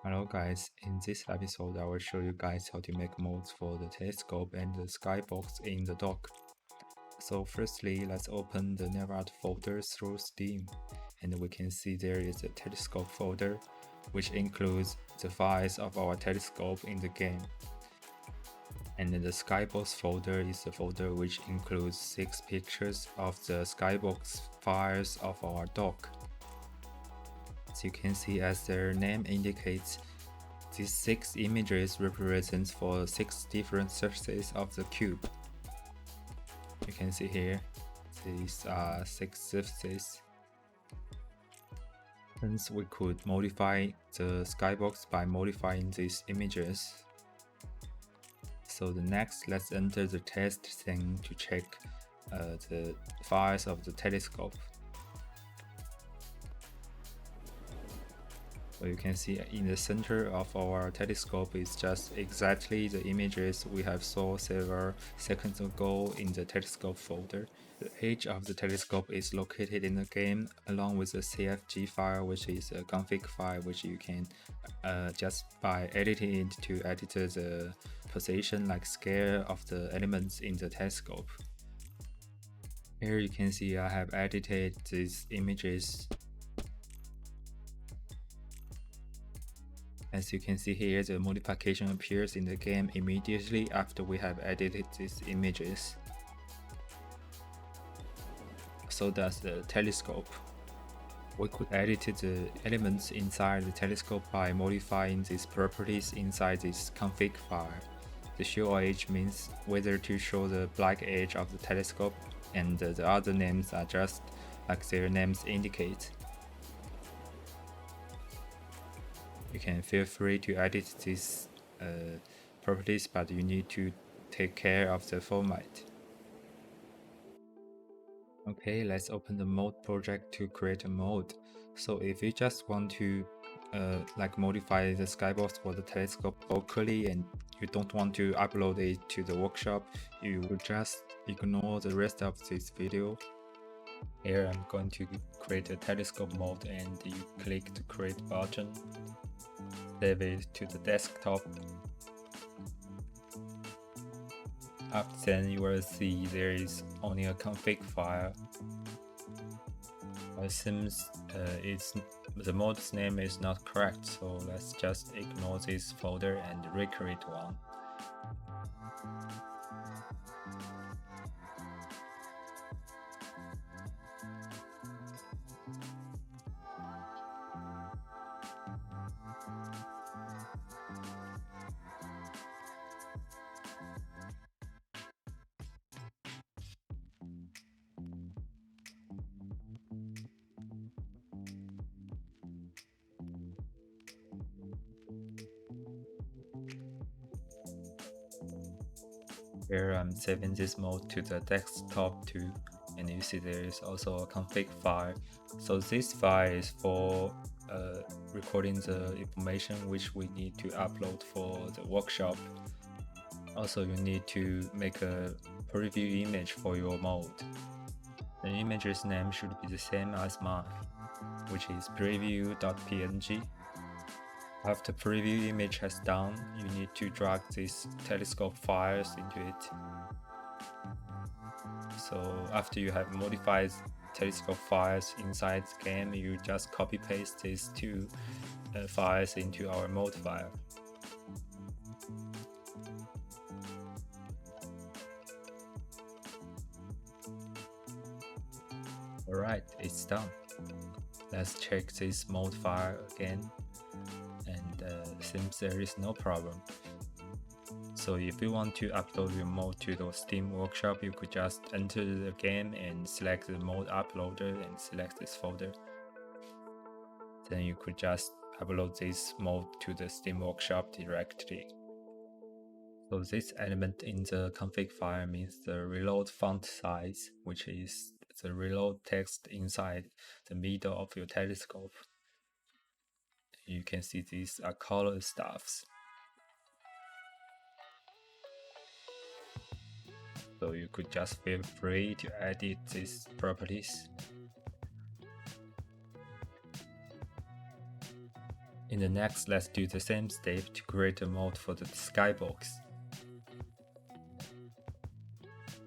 Hello guys, in this episode I will show you guys how to make modes for the telescope and the skybox in the dock. So firstly, let's open the NavavArt folder through Steam, and we can see there is a telescope folder which includes the files of our telescope in the game. And the skybox folder is the folder which includes 6 pictures of the skybox files of our dock. As you can see, as their name indicates, these 6 images represent for 6 different surfaces of the cube. You can see here, these are 6 surfaces. Hence, we could modify the skybox by modifying these images. So the next, let's enter the test thing to check the files of the telescope. So you can see in the center of our telescope is just exactly the images we have saw several seconds ago in the telescope folder. The edge of the telescope is located in the game along with the CFG file, which is a config file which you can just by editing it to edit the position like scale of the elements in the telescope. Here you can see I have edited these images. As you can see here, the modification appears in the game immediately after we have edited these images. So does the telescope. We could edit the elements inside the telescope by modifying these properties inside this config file. The show edge means whether to show the black edge of the telescope, and the other names are just like their names indicate. You can feel free to edit these properties, but you need to take care of the format. Okay, let's open the mode project to create a mode. So if you just want to modify the skybox for the telescope locally and you don't want to upload it to the workshop, you will just ignore the rest of this video. Here I'm going to create a telescope mode, and you click the create button. Save it to the desktop. After then you will see there is only a config file. It seems the mode's name is not correct, so let's just ignore this folder and recreate one. Here I'm saving this mode to the desktop too, and you see there is also a config file. So this file is for recording the information which we need to upload for the workshop. Also, you need to make a preview image for your mode. The image's name should be the same as mine, which is preview.png. After preview image has done, you need to drag these telescope files into it. So after you have modified telescope files inside the game, you just copy paste these 2 files into our mode file. Alright, it's done. Let's check this mode file again. And seems there is no problem. So if you want to upload your mode to the Steam workshop, you could just enter the game and select the mode uploader and select this folder. Then you could just upload this mode to the Steam workshop directly. So this element in the config file means the reload font size, which is the reload text inside the middle of your telescope. You can see these are color stuffs. So you could just feel free to edit these properties. In the next, let's do the same step to create a mode for the Skybox.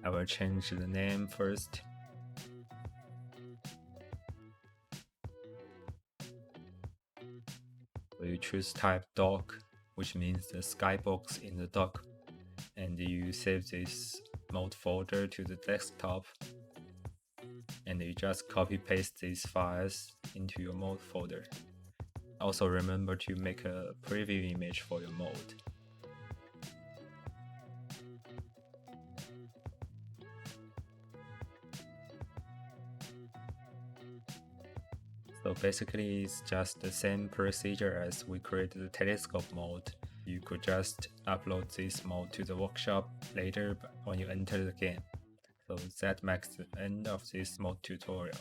I will change the name first. So you choose type dock, which means the Skybox in the dock, and you save this mode folder to the desktop, and you just copy paste these files into your mode folder. Also remember to make a preview image for your mode. So basically it's just the same procedure as we created the telescope mode. You could just upload this mode to the workshop later when you enter the game. So that marks the end of this mode tutorial.